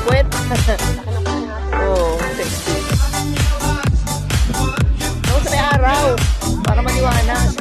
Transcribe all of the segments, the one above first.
puwet. Oh, sexy. So, sa may araw, para maliwanag.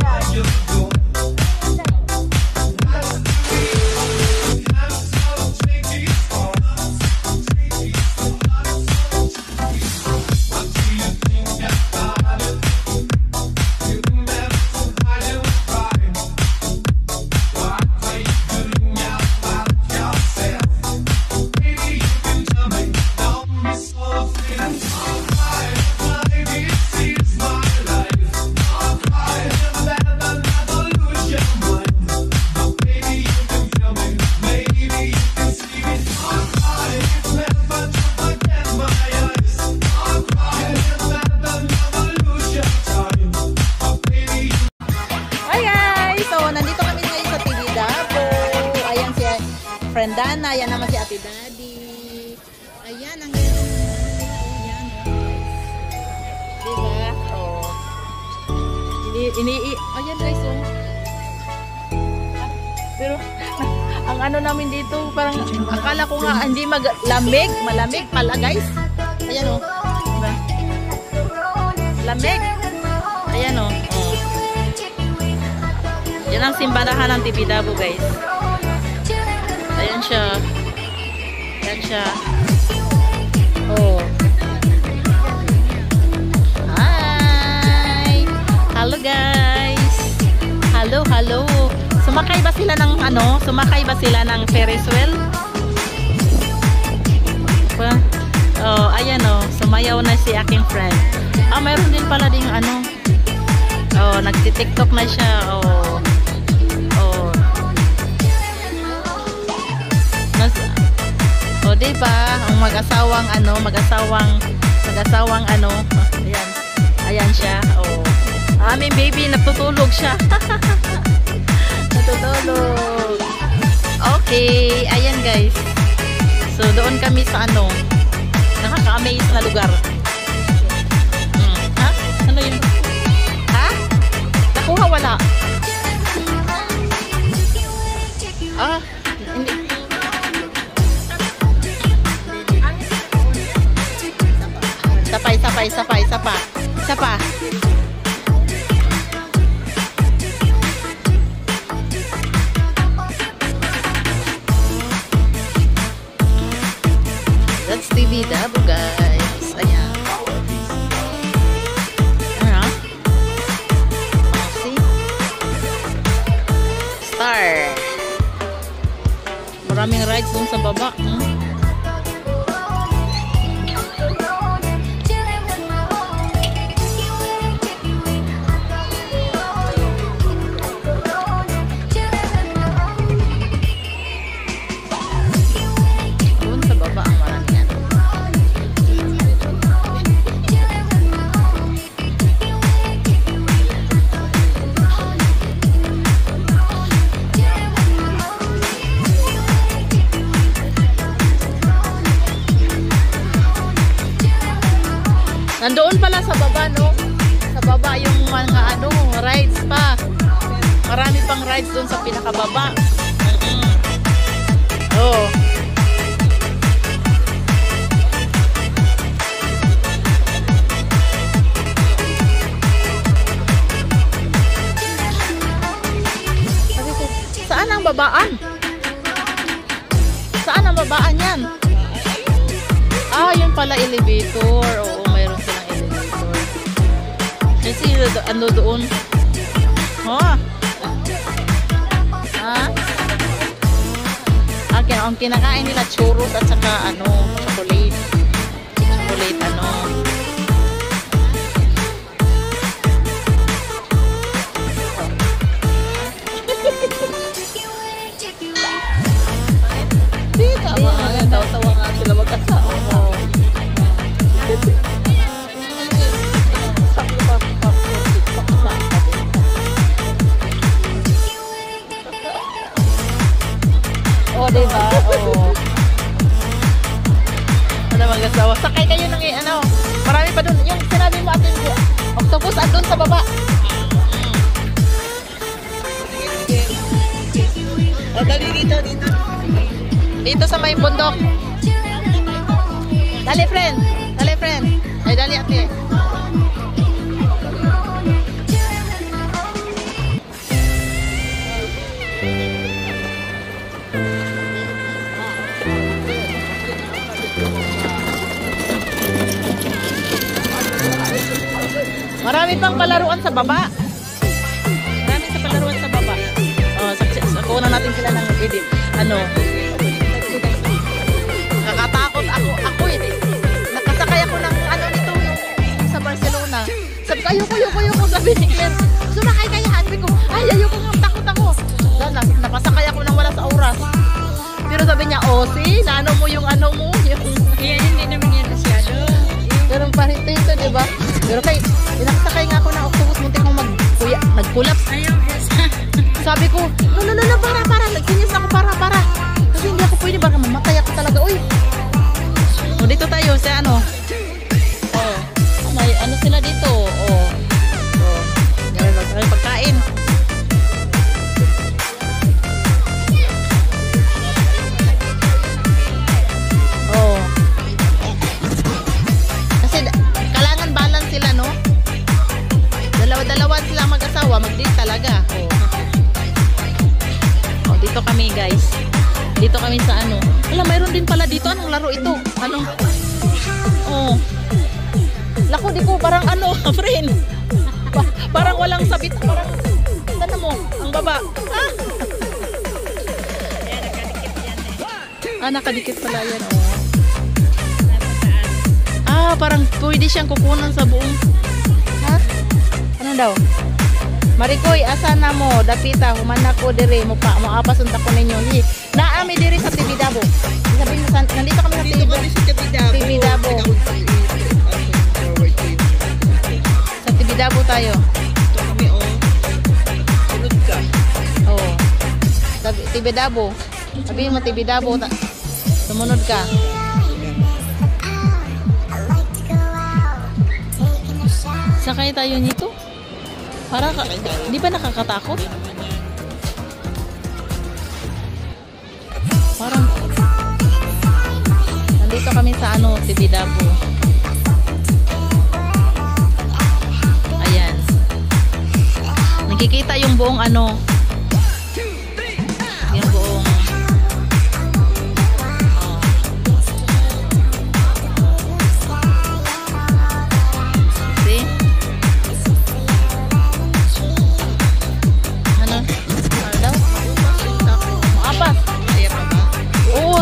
Friend Dana, yan naman si Ate Daddy. Ayan, ang ganda ng ayan. Diba? Oh. Ayan guys, oh. Pero, ang ano namin dito, parang, akala ko nga, hindi malamig pala guys. Ayan, oh. Diba? Lamig. Ayan, oh. Oh. Yan ang simbarahan ng Tibidabo guys. Ayan siya. Ayan siya. Oh. Hi! Hello guys! Hello, hello! Sumakay ba sila ng ano? Sumakay ba sila ng Ferris wheel? Oh, ayan oh. Sumayaw na si aking friend. Ah, mayroon din pala ding ano. Oh, nagti-TikTok na siya. Oh. O diba, ang mag-asawang ano, ayan, ayan siya, oh. Aming baby, natutulog siya. Natutulog. Okay, ayan guys. So, doon kami sa ano, nakaka-amaze na lugar. Ha? Ano yun? Ha? Nakuha, wala. Ah, hindi. Isa pa. That's Tibidabo guys. Ayan. Ayan. See? Star. Maraming rides dun sa baba. Nandoon pala sa baba, no? Sa baba yung mga ano, rides pa. Marami pang rides doon sa pinakababa. Oh. Saan ang babaan? Saan ang babaan yan? Ah, yun pala elevator. Oo, mayroon silang elevator. Kasi ano doon? Ha? Ha? Ang kinakain nila churros at saka ano, chocolate. Chocolate ano. Tawa-tawa nga sila magkasama. Oh, diba? Oh. Ano mag-asawa? Sakay kayo ng ano. Marami pa dun. Yung sinabi mo atin, octopus andun sa baba. O, dali dito. Dito sa may bundok. Dali, friend. Dali, friend. Ay, dali, ate. Marami pang palaruan sa baba. Marami sa palaruan sa baba. Oh, ako na natin sila ng edit. Ano? Nakatakot ako eh. Nakasakay ako ng ano nito sa Barcelona. Sabi ko, ayoko. Sabi ni Claire, sumakay kaya. Sabi ko, ay, ayoko nga, takot ako. Napasakay ako ng wala sa oras. Pero sabi niya, see, naano mo yung ano mo. Kaya hindi naman yan masyado. Pero parito ito, diba? Pero nakasakay nga ako ng octopus, muntik kong nag-collapse. Ayaw, yes. Sabi ko, no, para. Nagsinyas ako, para. Kasi hindi ako pwede, baka mamatay ako talaga. Uy! O, dito tayo sa ano. Oh, may ano sila dito. Oh. May pagkain. Oh. Kasi kailangan balance sila, no? Dalawa sila mag-asawa, mag-date talaga. Oh, dito kami, guys. Dito kami sa ano. Wala, mayroon din pala dito. Anong laro ito? Anong? Oh. Lako, di ko. Parang ano, friend. Parang walang sabit. Parang, sana mo, ang baba. Nakadikit pala yan. Oh. Parang pwede siyang kukunan sa buong. Ha? Ano daw? Marikoy, asa na mo? Dapita, humana ko dire. Moapas unta ko ninyo. Naami dire sa Tibidabo. Sabihin mo, nandito kami sa Tibidabo. Sa Tibidabo tayo. Ito kami, sunod ka. Oo. Tibidabo. Sabihin mo, Tibidabo. Sumunod ka. Sakay tayo nito? Para di ba nakakatakot? Parang nandito kami sa ano, Tibidabo. Ayan. Nakikita yung buong ano. Yung buong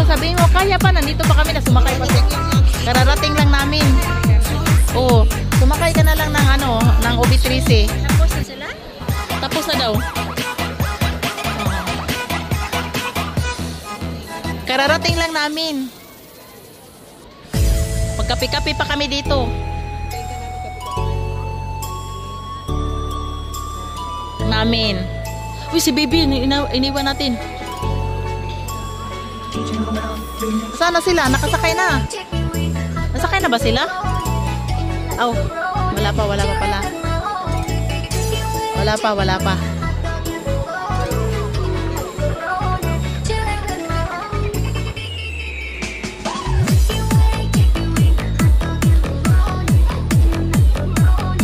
sabihin mo, kaya pa, nandito pa kami, sumakay pa. Kararating lang namin. Oo, sumakay ka na lang ng ano, ng OB13. Tapos na sila? Tapos na daw. Kararating lang namin. Magkapi-kapi pa kami dito. Namin. Uy, si baby, iniwan natin. Sana sila? Nakasakay na. Nasakay na ba sila? Oh, wala pa pala. Wala pa.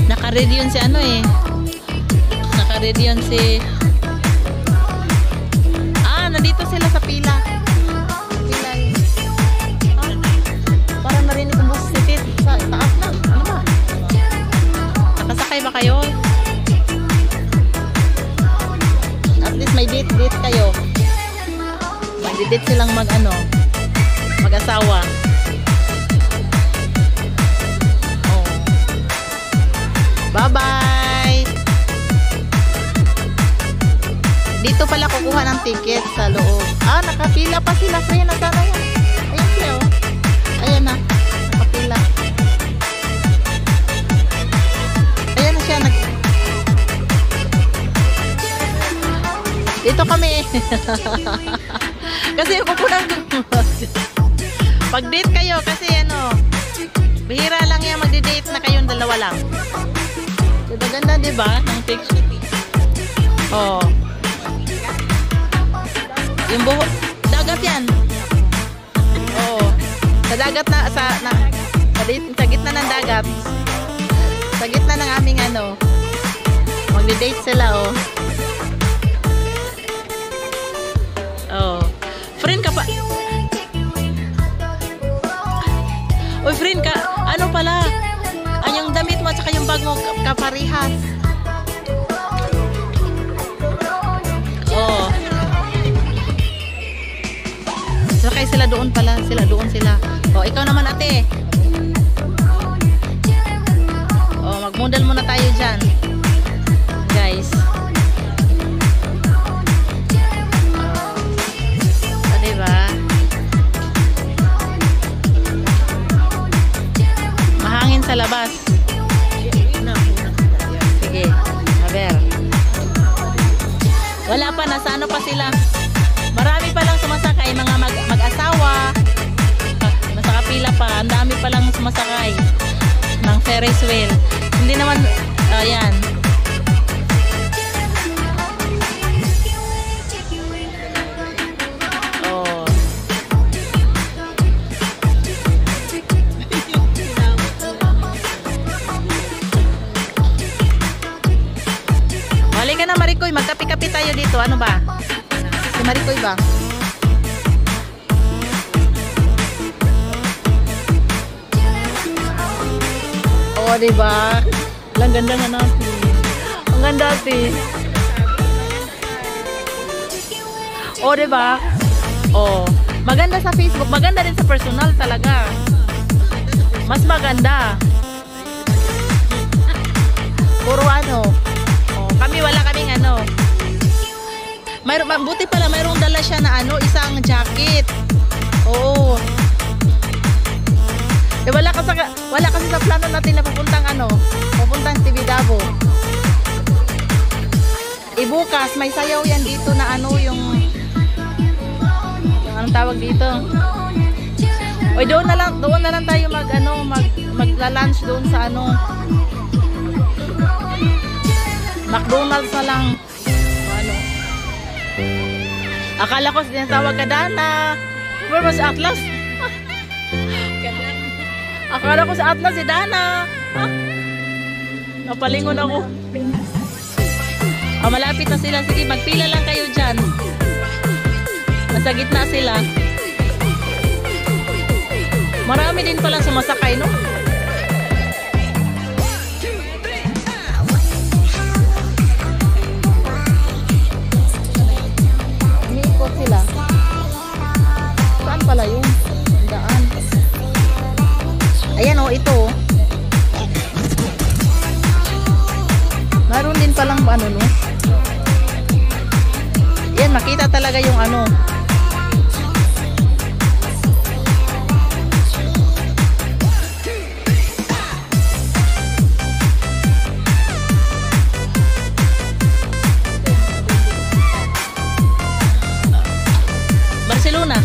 Naka-ready yun si ano eh. Naka-ready yun si... nandito sila sa pila. Parang narinig ang boses si Tit. Sa taas na. Ano ba? Nakasakay ba kayo? At least may date kayo. Mag-date silang mag-asawa. Oh. Bye-bye! Dito pala kukuha ng ticket sa loob. Nakapila pa sila. Kaya na sana yan. Ayan siya, oh. Ayan na. Nakapila. Ayan na siya. Dito kami. Kasi kukunan pag-date kayo kasi bihira lang yan magdi-date na kayong dalawa lang. Diba ganda, diba? Ng picture. Oh. Yung buhok, dagat yan. Oo. Sa Sa dagat na, sa gitna ng dagat. Sa gitna ng aming ano. Magde-date sila, oh. Oh. Friend ka pa. Uy, friend ka. Ano pala? Yung damit mo at saka yung bag mo kaparihas. Oh. Sakay sila doon pala. Doon sila. Oh, ikaw naman ate. Oh, mag-model muna tayo dyan. Guys. Oh, diba? Mahangin sa labas. Sige. A ver. Wala pa. Nasa ano pa sila? Marami pa lang sumasakay. Mga mag-asawa. Nasa kapila pa. Ang dami pa lang sumasakay ng Ferris wheel. Hindi naman, ayan. Oh. Balik ka na, Maricoy. Magkapi-kapi tayo dito. Ano ba? Si Maricoy ba? Oh, diba? Ang ganda nga natin. Ang ganda natin. Oh, diba? Oh. Maganda sa Facebook. Maganda din sa personal talaga. Mas maganda. Puro ano. Oh, kami wala kaming ano. Buti pala mayroong dala siya na ano, isang jacket. Oo. Eh, wala kasi sa plano natin na pupuntang Tibidabo. Bukas may sayaw yan dito na ano yung anong tawag dito. Oy, doon na lang tayo magla-lunch doon sa ano. McDonald's na lang. Ano. Akala ko sinatawag ka Dana. Where was Atlas? Akala ko sa Atlas si Dana. Napalingon ako. Malapit na sila. Sige, magpila lang kayo dyan. Nasa gitna sila. Marami din pala sumasakay, no? Umiikot sila. Saan pala yun? Daan. Ayan o, ito. Meron din palang ano, no? Yan, makita talaga yung ano. Barcelona.